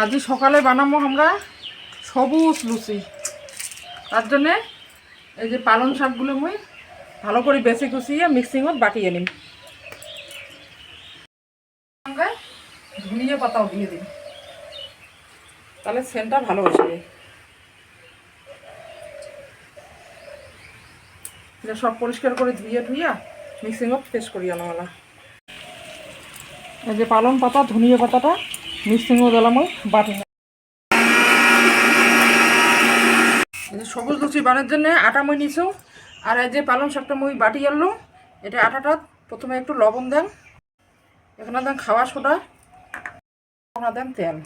আজ সকালে বানাবো আমরা সবুজ লুচি। তার জন্যে এই যে পালং শাকগুলো মুই ভালো করে বেছে কুচিয়ে মিক্সিংত বাটিয়ে নিম। ধনিয়া পাতাও দিয়ে দিন, তাহলে সেন্টটা ভালো আসবে। সব পরিষ্কার করে ধুয়ে মিক্সিংত পেস্ট করি আনাওয়ালা। এই যে পালং পাতা ধনিয়া পাতাটা মিক্সিংও দিলাম ওই বাটি। সবুজ লুচি বানানোর জন্য আটা মই নিছো, আর এই যে পালং শাকটা মই বাটি আনলো। এটা আটাটা প্রথমে একটু লবণ দেন, এখানে দেন খাওয়া সোডা, ওখানে দেন তেল।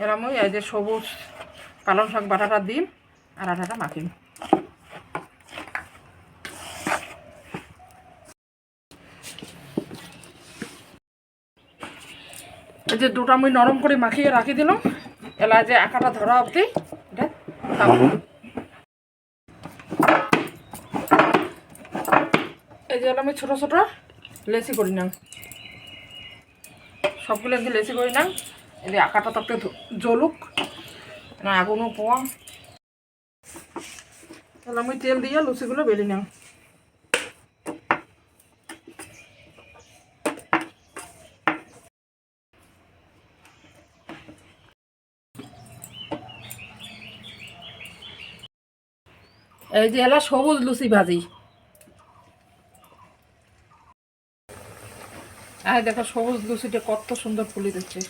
এরম এই যে সবুজ পালং শাক বাটাটা দিন আর আটাটা মাখিন। এই যে দুটা মুই নরম করে মাখিয়ে রাখি দিলাম, এলা যে আঁকাটা ধরা অবধি এটা এই যে আমি ছোট ছোট লেচি করি নাম, সবগুলো এমনি লেচি করি নাম। এই যে আঁকাটা তাতে জ্বলুক না আগুনও পোয়া, তাহলে আমি তেল দিয়ে লুচিগুলো বেলি নাম। এই যে এলা সবুজ লুচি ভাজি, আর দেখো সবুজ লুচিটা কত সুন্দর ফুলি দিচ্ছে।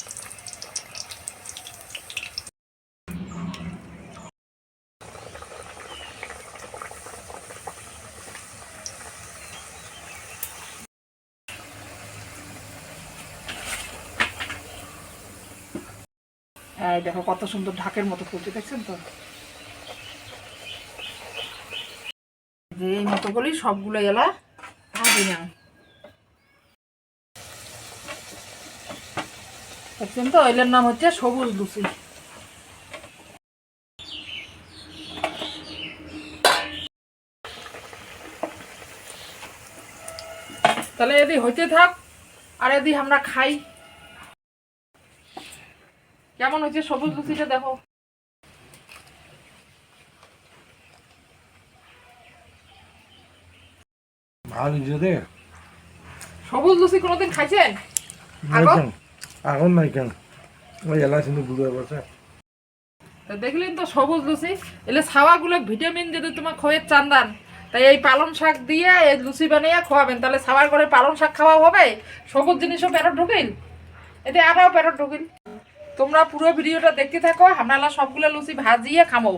এই দেখো কত সুন্দর ঢাকের মতো ফুলতে, দেখছেন তো? যে এই মতো করি সবগুলো এলা ভাজি নাও, দেখছেন তো? এলের নাম হচ্ছে সবুজ লুচি। তাহলে এদি হইতে থাক আর এদি আমরা খাই। কেমন হচ্ছে সবুজ লুচিটা দেখো। সবুজ লুচি কোনোদিন খাইছেন? এখন নাই কেন ওই এলা কিন্তু বুড়ো বসে দেখলেন তো সবুজ লুচি। এলে ছাওয়াগুলো ভিটামিন যদি তোমার খোয়ের চান্দান, তাই এই পালং শাক দিয়ে এই লুচি বানিয়ে খাওয়াবেন, তাহলে ছাওয়ার করে পালং শাক খাওয়া হবে, সবুজ জিনিসও পেটত ঢুকিল, এতে আটাও পেটত ঢুকিল। তোমরা পুরো ভিডিওটা দেখতে থাকো, আমরা সবগুলো লুচি ভাজিয়ে খামো।